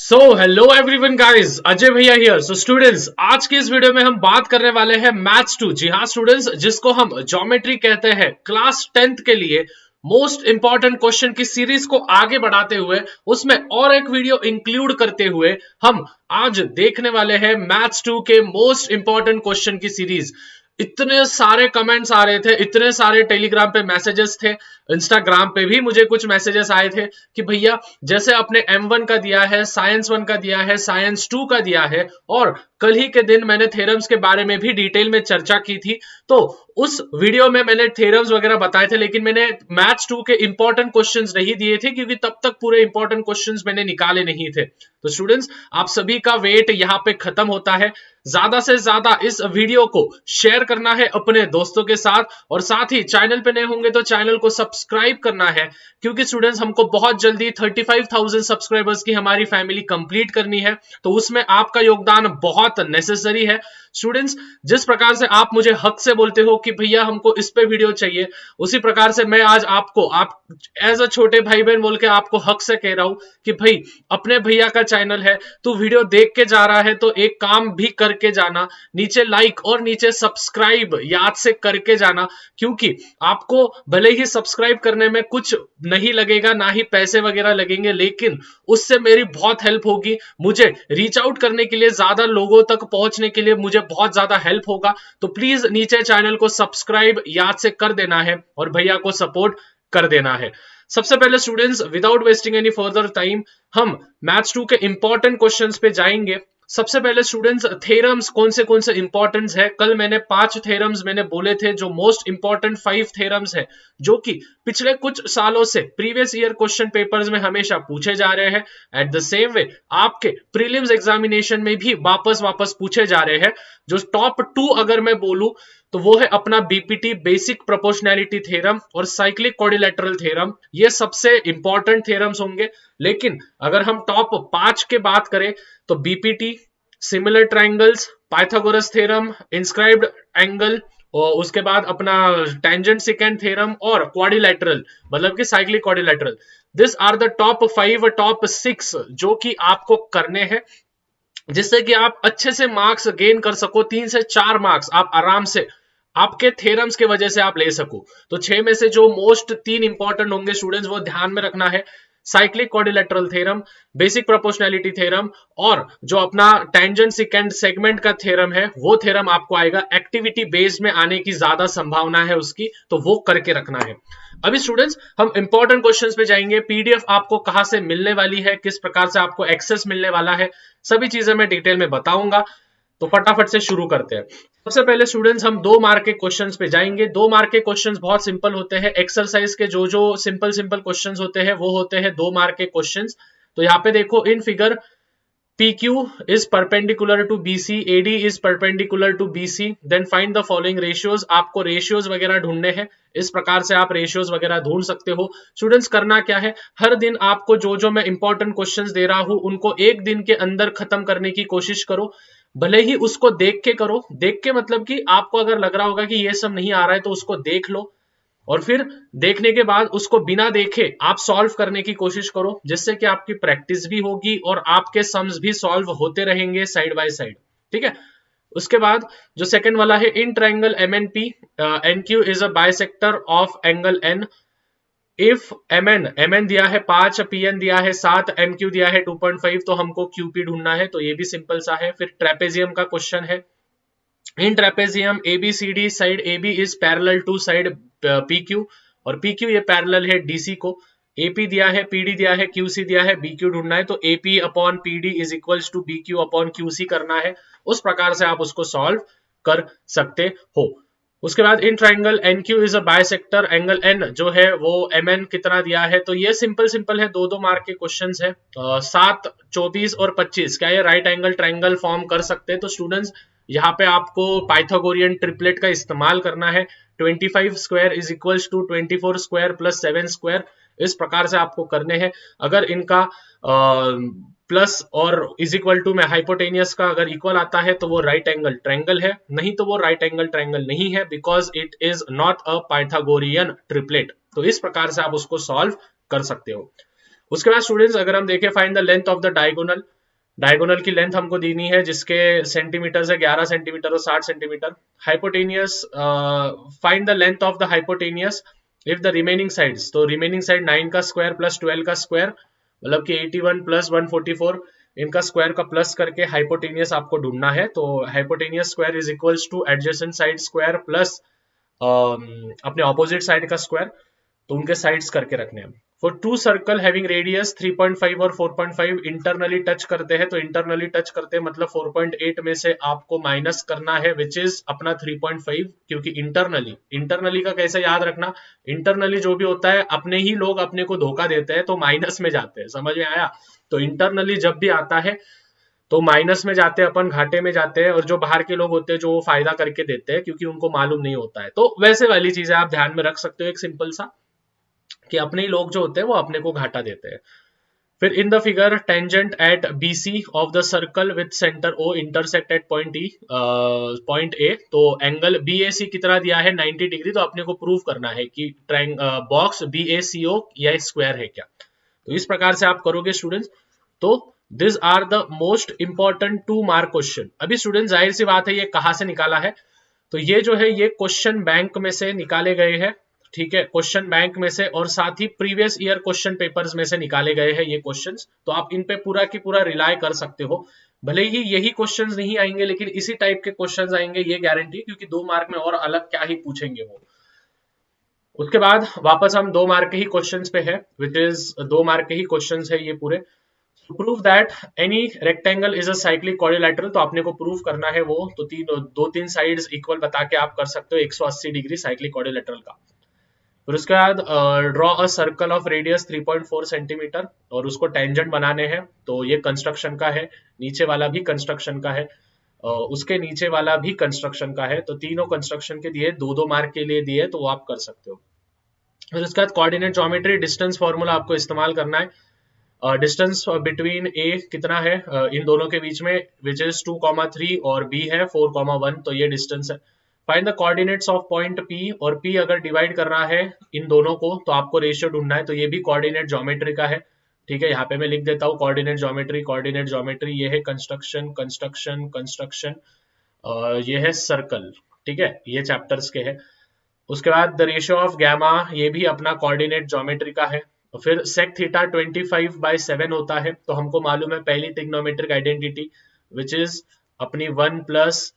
So hello everyone guys, Ajay भैया here. So students, आज की इस वीडियो में हम बात करने वाले हैं मैथ्स 2। जी हाँ स्टूडेंट्स, जिसको हम ज्योमेट्री कहते हैं। क्लास 10th के लिए मोस्ट इंपॉर्टेंट क्वेश्चन की सीरीज को आगे बढ़ाते हुए उसमें और एक वीडियो इंक्लूड करते हुए हम आज देखने वाले हैं मैथ्स 2 के मोस्ट इंपॉर्टेंट क्वेश्चन की सीरीज। इतने सारे कमेंट्स आ रहे थे, इतने सारे टेलीग्राम पे मैसेजेस थे, इंस्टाग्राम पे भी मुझे कुछ मैसेजेस आए थे कि भैया जैसे आपने M1 का दिया है, साइंस 1 का दिया है, साइंस 2 का दिया है और कल ही के दिन मैंने थ्योरम्स के बारे में भी डिटेल में चर्चा की थी। तो उस वीडियो में मैंने थ्योरम्स वगैरह बताए थे, लेकिन मैंने मैथ्स 2 के इंपॉर्टेंट क्वेश्चंस नहीं दिए थे क्योंकि तब तक पूरे इंपॉर्टेंट क्वेश्चंस मैंने निकाले नहीं थे। तो स्टूडेंट्स, आप सभी का वेट यहाँ पे खत्म होता है। ज्यादा से ज्यादा इस वीडियो को शेयर करना है अपने दोस्तों के साथ और साथ ही चैनल पे नए होंगे तो चैनल को सब्सक्राइब करना है, क्योंकि स्टूडेंट्स हमको बहुत जल्दी 35,000 सब्सक्राइबर्स की हमारी फैमिली कंप्लीट करनी है। तो उसमें आपका योगदान बहुत नेसेसरी है। स्टूडेंट्स, जिस प्रकार से आप मुझे हक से बोलते हो कि भैया हमको इस पे वीडियो चाहिए, उसी प्रकार से मैं आज आपको आप एज अ छोटे भाई बहन बोल के आपको हक से कह रहा हूं कि भाई अपने भैया का चैनल है, तू वीडियो देख के जा रहा है तो एक काम भी करके जाना, नीचे लाइक और नीचे सब्सक्राइब याद से करके जाना। क्योंकि आपको भले ही सब्सक्राइब करने में कुछ नहीं लगेगा, ना ही पैसे वगैरह लगेंगे, लेकिन उससे मेरी बहुत हेल्प होगी। मुझे रीच आउट करने के लिए, ज्यादा लोगों तक पहुंचने के लिए मुझे बहुत ज्यादा हेल्प होगा। तो प्लीज नीचे चैनल को सब्सक्राइब याद से कर देना है और भैया को सपोर्ट कर देना है। सबसे पहले students, without wasting any further time, हम मैथ्स 2 के इंपॉर्टेंट क्वेश्चंस पे जाएंगे। सबसे पहले स्टूडेंट्स, थ्योरम्स कौन से इंपॉर्टेंट है। कल मैंने 5 थ्योरम्स मैंने बोले थे, जो मोस्ट इंपॉर्टेंट 5 थ्योरम्स है, जो कि पिछले कुछ सालों से प्रीवियस ईयर क्वेश्चन पेपर्स में हमेशा पूछे जा रहे हैं। एट द सेम वे आपके प्रीलिम्स एग्जामिनेशन में भी वापस वापस पूछे जा रहे हैं। जो टॉप 2 अगर मैं बोलूं तो वो है अपना बीपीटी, बेसिक प्रोपोर्शनैलिटी थ्योरम, और साइक्लिक क्वाड्रिलेटरल थ्योरम। ये सबसे इंपॉर्टेंट थ्योरम्स होंगे। लेकिन अगर हम टॉप 5 के बात करें तो BPT, similar triangles, Pythagoras theorem, inscribed angle, और उसके बाद अपना टेंजेंट सेकेंड थ्योरम और क्वाड्रिलेटरल, मतलब कि cyclic quadrilateral. This are the top 5, top 6 जो कि आपको करने हैं, जिससे कि आप अच्छे से मार्क्स गेन कर सको। 3 से 4 मार्क्स आप आराम से आपके थ्योरम्स के वजह से आप ले सको। तो 6 में से जो मोस्ट 3 इंपॉर्टेंट होंगे स्टूडेंट्स, वो ध्यान में रखना है। Cyclic quadrilateral theorem, basic proportionality theorem, और जो अपना टेंजेंट सेकेंड सेगमेंट का थ्योरम है, वो थ्योरम आपको आएगा। एक्टिविटी बेस्ड में आने की ज्यादा संभावना है उसकी, तो वो करके रखना है। अभी स्टूडेंट्स, हम इंपॉर्टेंट क्वेश्चंस पे जाएंगे। पीडीएफ आपको कहां से मिलने वाली है, किस प्रकार से आपको एक्सेस मिलने वाला है, सभी चीजें मैं डिटेल में बताऊंगा। तो फटाफट से शुरू करते हैं। सबसे पहले स्टूडेंट्स, हम 2 मार्क के क्वेश्चंस पे जाएंगे। 2 मार्क के क्वेश्चंस बहुत सिंपल होते हैं। एक्सरसाइज के जो जो सिंपल सिंपल क्वेश्चंस होते हैं वो होते हैं 2 मार्क के क्वेश्चंस। तो यहाँ पे देखो, in figure PQ is perpendicular to BC, AD is perpendicular to BC, then find the following ratios। आपको रेशियोज वगैरह ढूंढने हैं। इस प्रकार से आप रेशियोज वगैरह ढूंढ सकते हो। स्टूडेंट्स, करना क्या है, हर दिन आपको जो जो मैं इंपॉर्टेंट क्वेश्चंस दे रहा हूं उनको एक दिन के अंदर खत्म करने की कोशिश करो। भले ही उसको देख के करो, देख के मतलब कि आपको अगर लग रहा होगा कि ये सब नहीं आ रहा है तो उसको देख लो, और फिर देखने के बाद उसको बिना देखे आप सॉल्व करने की कोशिश करो, जिससे कि आपकी प्रैक्टिस भी होगी और आपके सम्स भी सॉल्व होते रहेंगे साइड बाय साइड। ठीक है। उसके बाद जो सेकंड वाला है, in triangle MNP, NQ is a bisector of angle N। If MN दिया है 5, PN दिया है 7, MQ दिया है 2.5, तो हमको QP ढूंढना है। तो ये भी सिंपल सा है। फिर ट्रेपेजियम का क्वेश्चन है, in trapezium ABCD side AB is parallel to side PQ, और PQ ये पैरेलल है DC को। AP दिया है, PD दिया है, QC दिया है, BQ ढूंढना है। तो AP upon PD is equals to BQ upon QC करना है। उस प्रकार से आप उसको सॉल्व कर सकते हो। उसके बाद in triangle NQ is a bisector angle N जो है वो MN कितना दिया है। तो ये सिंपल सिंपल है, 2-2 मार्क के क्वेश्चंस है। 7, 24 और 25 क्या ये राइट एंगल ट्राइंगल फॉर्म कर सकते हैं। तो स्टूडेंट्स, यहाँ पे आपको पाइथागोरियन ट्रिपलेट का इस्तेमाल करना है। 25 square is equals to 24 square plus 7 square. इस प्रकार से आपको करने हैं। अगर इनका प्लस और इज इक्वल टू में हाइपोटेनियस का अगर इक्वल आता है तो वो राइट एंगल ट्रायंगल है, नहीं तो वो राइट एंगल ट्रायंगल नहीं है, because it is not a Pythagorean triplet. तो इस प्रकार से आप उसको सॉल्व कर सकते हो। उसके बाद स्टूडेंट्स, अगर हम देखें, find the length of the diagonal. Diagonal की लेंथ हमको देनी है जिसके सेंटीमीटर है 11 सेंटीमीटर और 60 centimetre. Hypotenuse, find the length of the hypotenuse if the remaining sides, तो रिमेनिंग साइड 9 का स्क्वायर प्लस 12 का स्क्वायर मतलब कि 81 प्लस 144 इनका स्क्वायर का प्लस करके हाइपोटेनियस आपको ढूंढना है। तो hypotenuse square is equals to adjacent side square plus अपने ऑपोजिट साइड का स्क्वायर, तो उनके साइड्स करके रखने हैं। For two circle having radius 3.5 और 4.5 इंटरनली टच करते हैं, तो इंटरनली टच करते हैं मतलब 4.8 में से आपको माइनस करना है विच इज अपना 3.5, क्योंकि इंटरनली का कैसे याद रखना, इंटरनली जो भी होता है अपने ही लोग अपने को धोखा देते हैं तो माइनस में जाते हैं, समझ में आया। तो इंटरनली जब भी आता है तो माइनस में जाते हैं, अपन घाटे में जाते हैं, और जो बाहर के लोग होते हैं जो फायदा करके देते हैं क्योंकि उनको मालूम नहीं होता है। तो वैसे वाली चीजें आप ध्यान में रख सकते हो, एक सिंपल सा कि अपने ही लोग जो होते हैं वो अपने को घाटा देते हैं। फिर in the figure tangent at BC of the circle with centre O intersect at point A, तो एंगल BAC कितना दिया है 90 डिग्री, तो अपने को प्रूव करना है कि बॉक्स BACO यह स्क्वायर है क्या। तो इस प्रकार से आप करोगे स्टूडेंट्स। तो this are the most important 2 mark question. अभी स्टूडेंट जाहिर सी बात है ये कहां से निकाला है, तो ये जो है ये क्वेश्चन बैंक में से निकाले गए हैं, ठीक है, क्वेश्चन बैंक में से, और साथ ही प्रीवियस ईयर क्वेश्चन पेपर्स में से निकाले गए हैं ये क्वेश्चंस। तो आप इन पे पूरा की पूरा रिलाय कर सकते हो। भले ही यही क्वेश्चंस नहीं आएंगे लेकिन इसी टाइप के क्वेश्चंस आएंगे, ये गारंटी, क्योंकि 2 मार्क में और अलग क्या ही पूछेंगे वो। उसके बाद वापस हम 2 मार्क के ही क्वेश्चंस पे है, विच इज 2 मार्क के ही क्वेश्चंस है ये पूरे। Prove that any rectangle is a cyclic quadrilateral, तो आपने को प्रूव करना है वो, तो दो तीन साइड्स इक्वल बता के आप कर सकते हो 180 डिग्री साइक्लिक क्वाड्रिलेटरल का। फिर उसके बाद draw a circle of radius 3.4 centimetre, और उसको टेंजेंट बनाने हैं, तो ये कंस्ट्रक्शन का है, नीचे वाला भी कंस्ट्रक्शन का है, उसके नीचे वाला भी कंस्ट्रक्शन का है, तो तीनों कंस्ट्रक्शन के दिए, 2-2 मार्क के लिए दिए, तो वो आप कर सकते हो। फिर उसके बाद कोऑर्डिनेट ज्योमेट्री डिस्टेंस फॉर्मूला आपको इस्तेमाल करना है। डिस्टेंस बिटवीन ए कितना है इन दोनों के बीच में, विच इज 2,3 और बी है 4,1, तो ये डिस्टेंस है। Find the coordinates of point P, और पी अगर डिवाइड कर रहा है इन दोनों को तो आपको रेशियो ढूंढना है, तो ये भी कोऑर्डिनेट ज्योमेट्री का है, ठीक है। यहाँ पे मैं लिख देता हूँ कोऑर्डिनेट ज्योमेट्री, ये है कंस्ट्रक्शन कंस्ट्रक्शन कंस्ट्रक्शन, ये है सर्कल, ठीक है, ये चैप्टर्स के है। उसके बाद द रेशियो ऑफ गैमा, ये भी अपना कोऑर्डिनेट ज्योमेट्री का है। और फिर सेक थीटा 25/7 होता है, तो हमको मालूम है पहली ट्रिग्नोमेट्रिक आइडेंटिटी विच इज अपनी 1 प्लस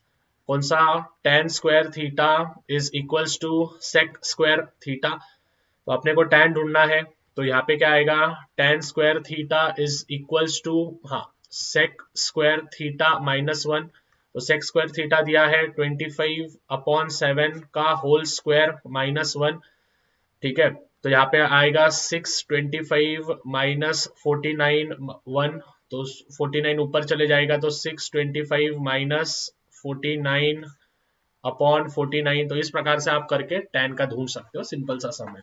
कौन सा tan square theta is equals to sec square theta, तो अपने को tan ढूंढना है, तो यहाँ पे क्या आएगा tan square theta is equals to, हाँ, सेक स्क्वायर थीटा -1, तो सेक स्क्वायर थीटा दिया है 25/7 का होल स्क्वायर -1, ठीक है। तो यहाँ पे आएगा 625 माइनस 49 1, तो 49 ऊपर चले जाएगा, तो 625 माइनस 49 अपॉन 49, तो इस प्रकार से आप करके tan का ढूंढ सकते हो, सिंपल सा सम है।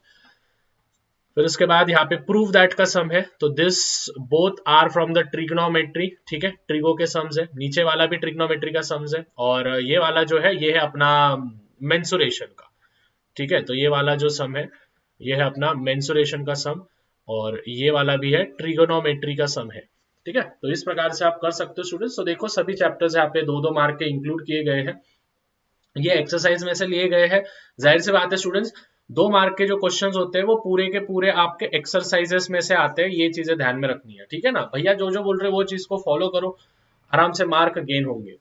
फिर उसके बाद यहाँ पे प्रूव दैट का सम है, तो this both are from the trigonometry, ठीक है, ट्रिगो के सम्स है, नीचे वाला भी ट्रिग्नोमेट्री का सम्स है, और ये वाला जो है ये है अपना मेंसुरेशन का, ठीक है। तो ये वाला जो सम है ये है अपना मेंसुरेशन का सम, और ये वाला भी है ट्रिगोनोमेट्री का सम है, ठीक है। तो इस प्रकार से आप कर सकते हो स्टूडेंट्स। तो देखो सभी चैप्टर्स यहाँ पे 2-2 मार्क के इंक्लूड किए गए हैं, ये एक्सरसाइज में से लिए गए हैं। जाहिर सी बात है स्टूडेंट्स 2 मार्क के जो क्वेश्चंस होते हैं वो पूरे के पूरे आपके एक्सरसाइजेस में से आते हैं, ये चीजें ध्यान में रखनी है, ठीक है ना भैया, जो जो बोल रहे हैं वो चीज को फॉलो करो, आराम से मार्क गेन होंगे।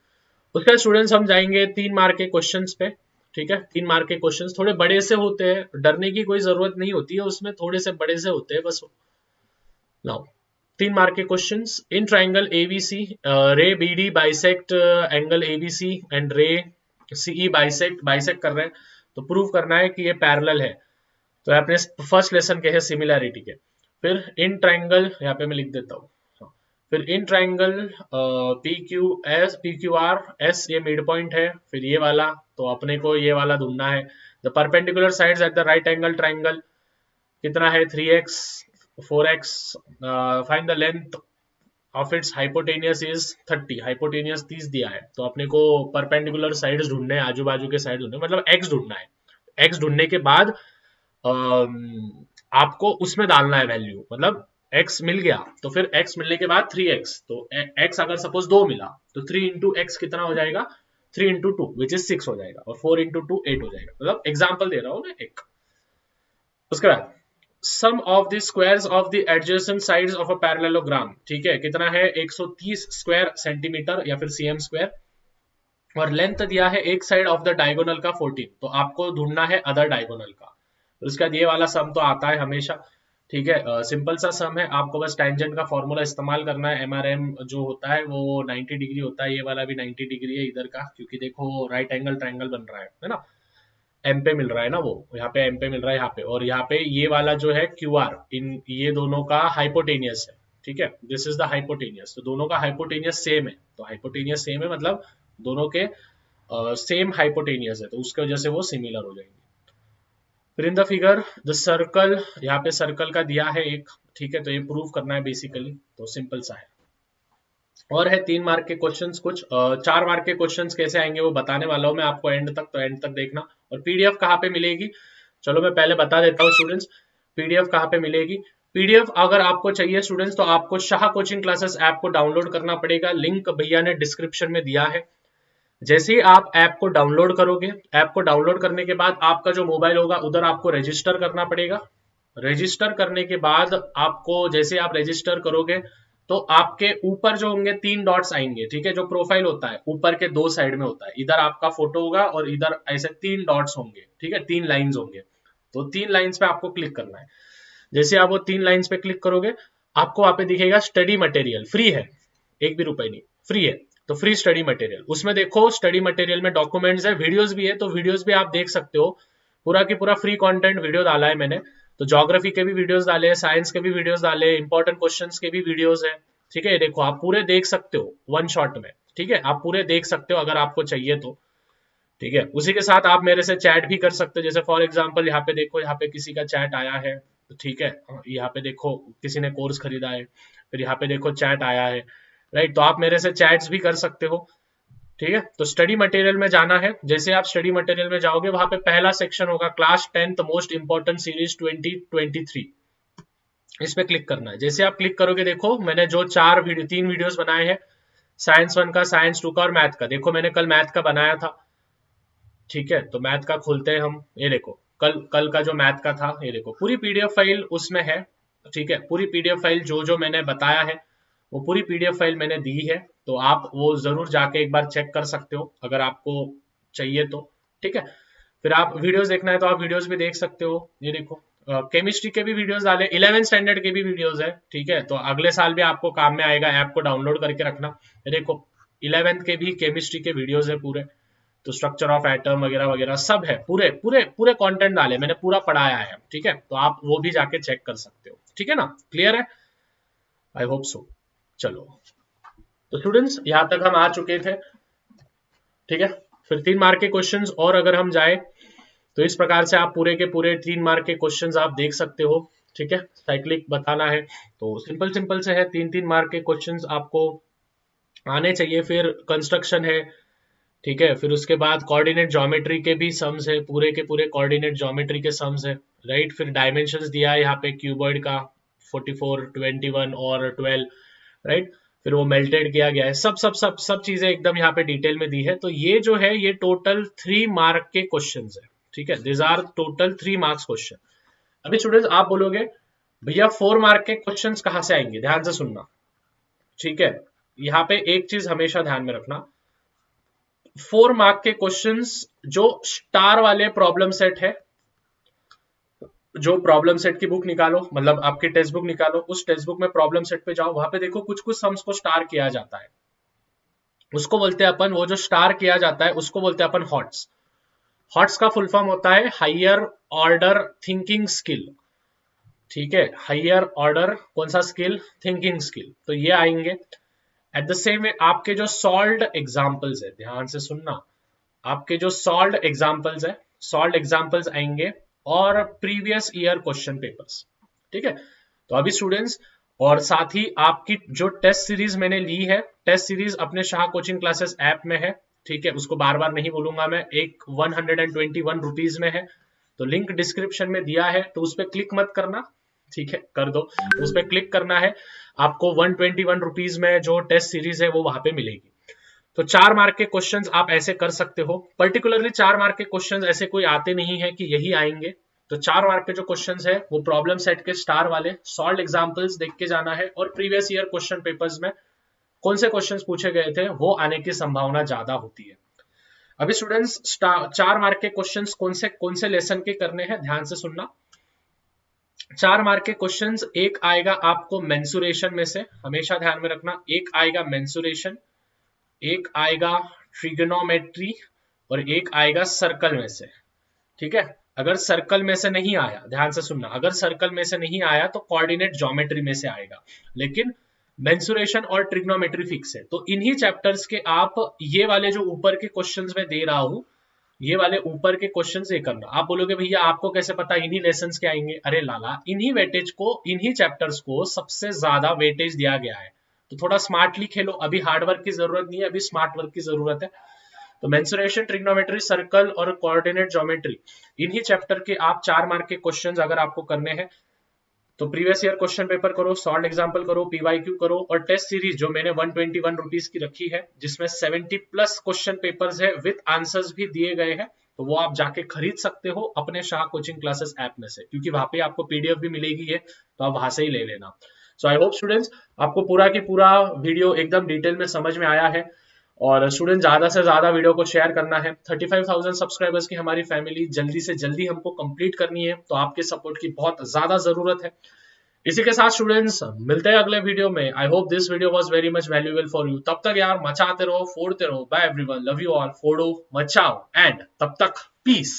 उसके बाद स्टूडेंट्स हम जाएंगे 3 मार्क के क्वेश्चंस पे, ठीक है। 3 मार्क के क्वेश्चंस थोड़े बड़े से होते हैं, डरने की कोई जरूरत नहीं होती है उसमें, थोड़े से बड़े से होते हैं बस। नाउ 3 मार्क के questions, in triangle ABC ray BD bisect angle ABC and ray CE bisect कर रहे हैं, तो प्रूव करना है कि ये पैरेलल है, तो अपने फर्स्ट लेसन के है सिमिलैरिटी के। फिर इन ट्राइंगल, यहाँ पे मैं लिख देता हूँ, फिर in triangle P Q R S, ये मिड पॉइंट है, फिर ये वाला, तो अपने को ये वाला ढूंढना है। The perpendicular sides at the right angle triangle कितना है 3x 4x, find the length of its hypotenuse is 30, hypotenuse 30 दिया है, तो अपने को परपेंडिकुलर साइड्स ढूंढने हैं, आजू बाजू के साइड ढूंढने, मतलब x ढूंढना है। x ढूंढने के बाद आपको उसमें डालना है वैल्यू, मतलब x मिल गया तो फिर x मिलने के बाद 3x, तो x अगर सपोज 2 मिला तो 3 इंटू एक्स कितना हो जाएगा, 3 इंटू टू विच इज 6 हो जाएगा, और 4 इंटू टू 8 हो जाएगा। मतलब एग्जाम्पल दे रहा हूं मैं एक। उसके बाद sum of the squares of the adjacent sides of a parallelogram, ठीक है, कितना है 130 स्क्वायर सेंटीमीटर या फिर cm स्क्वायर, और लेंथ दिया है एक साइड ऑफ द डायगोनल का 14, तो आपको ढूंढना है अदर डायगोनल का। तो उसका ये वाला सम तो आता है हमेशा, ठीक है, सिंपल सा सम है, आपको बस टेंजेंट का फॉर्मूला इस्तेमाल करना है। MRM जो होता है वो 90 डिग्री होता है, ये वाला भी 90 डिग्री है इधर का, क्योंकि देखो राइट एंगल ट्रायंगल बन रहा है ना, एम पे मिल रहा है ना, वो यहाँ पे एम पे मिल रहा है यहाँ पे, और यहाँ पे ये वाला जो है QR, इन ये दोनों का हाइपोटेनियस है, ठीक है, दिस इज द हाइपोटेनियस, तो दोनों का हाइपोटेनियस सेम है, तो हाइपोटेनियस सेम है मतलब दोनों के सेम हाइपोटेनियस है, तो उसके वजह से वो सिमिलर हो जाएंगे। फिर in the figure the circle, यहाँ पे सर्कल का दिया है एक, ठीक है, तो ये प्रूव करना है बेसिकली, तो सिंपल सा है। और है 3 मार्क के क्वेश्चंस, कुछ 4 मार्क के क्वेश्चंस कैसे आएंगे वो बताने वाला हूं मैं आपको एंड तक, तो एंड तक देखना। और पीडीएफ कहाँ पे मिलेगी, चलो मैं पहले बता देता हूँ स्टूडेंट्स, पीडीएफ कहाँ पे मिलेगी। पीडीएफ अगर आपको चाहिए स्टूडेंट्स तो आपको शाह कोचिंग क्लासेस ऐप को डाउनलोड करना पड़ेगा, लिंक भैया ने डिस्क्रिप्शन में दिया है। जैसे ही आप ऐप को डाउनलोड करोगे, ऐप को डाउनलोड करने के बाद आपका जो मोबाइल होगा उधर आपको रजिस्टर करना पड़ेगा। रजिस्टर करने के बाद आपको, जैसे आप रजिस्टर करोगे तो आपके ऊपर जो होंगे 3 डॉट्स आएंगे, ठीक है, जो प्रोफाइल होता है ऊपर के 2 साइड में होता है, इधर आपका फोटो होगा और इधर ऐसे 3 डॉट्स होंगे, ठीक है, 3 लाइंस होंगे, तो 3 लाइंस पे आपको क्लिक करना है। जैसे आप वो 3 लाइंस पे क्लिक करोगे आपको वहां पे दिखेगा स्टडी मटेरियल, फ्री है, एक भी रुपए नहीं, फ्री है, तो फ्री स्टडी मटेरियल, उसमें देखो स्टडी मटेरियल में डॉक्यूमेंट्स है, वीडियोस भी है, तो वीडियोस भी आप देख सकते हो, पूरा की पूरा फ्री कंटेंट वीडियो डाला है मैंने, तो ज्योग्राफी के भी वीडियोस डाले हैं, साइंस के भी वीडियोस डाले हैं, इंपॉर्टेंट क्वेश्चंस के भी वीडियोस है, ठीक है, देखो आप पूरे देख सकते हो वन शॉट में, ठीक है, आप पूरे देख सकते हो अगर आपको चाहिए तो, ठीक है। उसी के साथ आप मेरे से चैट भी कर सकते हो, जैसे फॉर एग्जांपल यहाँ पे देखो, यहाँ पे किसी का चैट आया है, तो ठीक है, यहाँ पे देखो किसी ने कोर्स खरीदा है, फिर यहाँ पे देखो चैट आया है, राइट, तो आप मेरे से चैट्स भी कर सकते हो, ठीक है। तो स्टडी मटेरियल में जाना है, जैसे आप स्टडी मटेरियल में जाओगे वहां पे पहला सेक्शन होगा class 10th most important series 2023, इस पे क्लिक करना है। जैसे आप क्लिक करोगे देखो मैंने जो 3 वीडियोस बनाए हैं, साइंस 1 का, साइंस 2 का और मैथ का, देखो मैंने कल मैथ का बनाया था, ठीक है, तो मैथ का खोलते हैं हम, ये देखो कल कल का जो मैथ का था, ये देखो पूरी पीडीएफ फाइल उसमें है, ठीक है, पूरी पीडीएफ फाइल जो जो मैंने बताया है वो पूरी पीडीएफ फाइल मैंने दी है, तो आप वो जरूर जाके एक बार चेक कर सकते हो अगर आपको चाहिए तो, ठीक है। फिर आप वीडियोस देखना है तो आप वीडियोस भी देख सकते हो, ये देखो केमिस्ट्री के भी वीडियोस डाले, 11th स्टैंडर्ड के भी वीडियोस है, ठीक है, तो अगले साल भी आपको काम में आएगा, ऐप को डाउनलोड करके रखना। ये देखो 11th के भी केमिस्ट्री के वीडियोस है पूरे, तो स्ट्रक्चर ऑफ एटम वगैरह वगैरह सब है, पूरे पूरे पूरे कंटेंट डाले मैंने, पूरा पढ़ाया है, ठीक है, तो आप वो भी जाके चेक कर सकते हो, ठीक है ना, क्लियर है, आई होप सो। चलो तो स्टूडेंट्स यहां तक हम आ चुके थे, ठीक है। फिर 3 मार्क के क्वेश्चंस और अगर हम जाए तो इस प्रकार से आप पूरे के पूरे 3 मार्क के क्वेश्चंस आप देख सकते हो, ठीक है, साइक्लिक बताना है तो सिंपल सिंपल से है, 3 मार्क के क्वेश्चंस आपको आने चाहिए। फिर कंस्ट्रक्शन है, ठीक है, फिर उसके बाद कोऑर्डिनेट ज्योमेट्री के भी सम्स है, पूरे के पूरे कोऑर्डिनेट ज्योमेट्री के सम्स है, राइट। फिर डायमेंशंस दिया है यहाँ पे क्यूबॉइड का 44, 21 और 12, राइट। फिर वो मेल्टेड किया गया है, सब सब सब सब चीजें एकदम यहाँ पे डिटेल में दी है। तो ये जो है ये टोटल 3 मार्क के क्वेश्चन है, ठीक है, this are total 3 marks question. अभी स्टूडेंट्स आप बोलोगे भैया 4 मार्क के क्वेश्चन कहाँ से आएंगे, ध्यान से सुनना, ठीक है, यहाँ पे एक चीज हमेशा ध्यान में रखना, 4 मार्क के क्वेश्चंस जो स्टार वाले प्रॉब्लम सेट है, जो प्रॉब्लम सेट की बुक निकालो, मतलब आपकी टेक्स्ट बुक निकालो, उस टेक्स्ट बुक में प्रॉब्लम सेट पे जाओ, वहां पे देखो कुछ कुछ सम्स को स्टार किया जाता है, उसको बोलते हैं अपन, वो जो स्टार किया जाता है उसको बोलते हैं अपन हॉट्स। हॉट्स का फुल फॉर्म होता है हायर ऑर्डर थिंकिंग स्किल, ठीक है, हायर ऑर्डर कौन सा स्किल, थिंकिंग स्किल, तो ये आएंगे। एट द सेम वे आपके जो सॉल्व्ड एग्जांपल्स है, ध्यान से सुनना, आपके जो सॉल्व्ड एग्जांपल्स है, सॉल्व्ड एग्जांपल्स आएंगे और प्रीवियस ईयर क्वेश्चन पेपर्स, ठीक है। तो अभी स्टूडेंट्स, और साथ ही आपकी जो टेस्ट सीरीज मैंने ली है, टेस्ट सीरीज अपने शाह कोचिंग क्लासेस ऐप में है, ठीक है, उसको बार बार नहीं बोलूंगा मैं, एक 121 रुपीज में है, तो लिंक डिस्क्रिप्शन में दिया है, तो उस पर क्लिक मत करना, ठीक है, कर दो। उस पर क्लिक करना है, आपको 121 रुपीज में जो टेस्ट सीरीज है वो वहां पे मिलेगी। तो 4 मार्क के क्वेश्चंस आप ऐसे कर सकते हो। पर्टिकुलरली 4 मार्क के क्वेश्चंस ऐसे कोई आते नहीं है कि यही आएंगे। तो 4 मार्क के जो क्वेश्चंस है वो प्रॉब्लम सेट के स्टार वाले सॉल्व एग्जांपल्स देख के जाना है, और प्रीवियस ईयर क्वेश्चन पेपर्स में कौन से क्वेश्चंस पूछे गए थे वो आने की संभावना ज्यादा होती है। अभी स्टूडेंट्स 4 मार्क के क्वेश्चंस कौन से लेसन के करने हैं, ध्यान से सुनना। 4 मार्क के क्वेश्चंस, एक आएगा आपको मेंसुरेशन में से, हमेशा ध्यान में रखना, एक आएगा मेंसुरेशन, एक आएगा ट्रिगोनोमेट्री, और एक आएगा सर्कल में से। ठीक है, अगर सर्कल में से नहीं आया, ध्यान से सुनना, अगर सर्कल में से नहीं आया तो कोऑर्डिनेट ज्योमेट्री में से आएगा, लेकिन मेंसुरेशन और ट्रिग्नोमेट्री फिक्स है। तो इन्हीं चैप्टर्स के आप ये वाले जो ऊपर के क्वेश्चंस में दे रहा हूं, ये वाले ऊपर के क्वेश्चंस ये करना। आप बोलोगे भैया आपको कैसे पता इन्हीं लेसन्स के आएंगे? अरे लाला, इन्हीं वेटेज को, इन्हीं चैप्टर्स को सबसे ज्यादा वेटेज दिया गया है, तो थोड़ा स्मार्टली खेलो। अभी हार्डवर्क की जरूरत नहीं है, अभी स्मार्ट वर्क की जरूरत है। तो मेंसुरेशन, ट्रिग्नोमेट्री, सर्कल और कोऑर्डिनेट ज्योमेट्री, इन्हीं चैप्टर के आप 4 मार्क के क्वेश्चंस अगर आपको करने हैं तो प्रीवियस ईयर क्वेश्चन पेपर करो, सॉल्व एग्जांपल करो, पीवाईक्यू करो, और टेस्ट सीरीज जो मैंने 121 रुपीज की रखी है, जिसमें 70 प्लस क्वेश्चन पेपर्स है विद आंसर्स भी दिए गए हैं, तो वो आप जाके खरीद सकते हो अपने शाह कोचिंग क्लासेस ऐप में से, क्योंकि वहां पे आपको पीडीएफ भी मिलेगी है, तो आप वहां से ही ले लेना। सो आई होप स्टूडेंट्स आपको पूरा की पूरा वीडियो एकदम डिटेल में समझ में आया है। और स्टूडेंट ज्यादा से ज्यादा वीडियो को शेयर करना है। 35,000 सब्सक्राइबर्स की हमारी फैमिली जल्दी से जल्दी हमको कंप्लीट करनी है, तो आपके सपोर्ट की बहुत ज्यादा जरूरत है। इसी के साथ स्टूडेंट्स मिलते हैं अगले वीडियो में। I hope this video was very much valuable for you. तब तक यार मचाते रहो, फोड़ते रहो। Bye everyone, love you all, फोड़ो मचाओ, एंड तब तक पीस।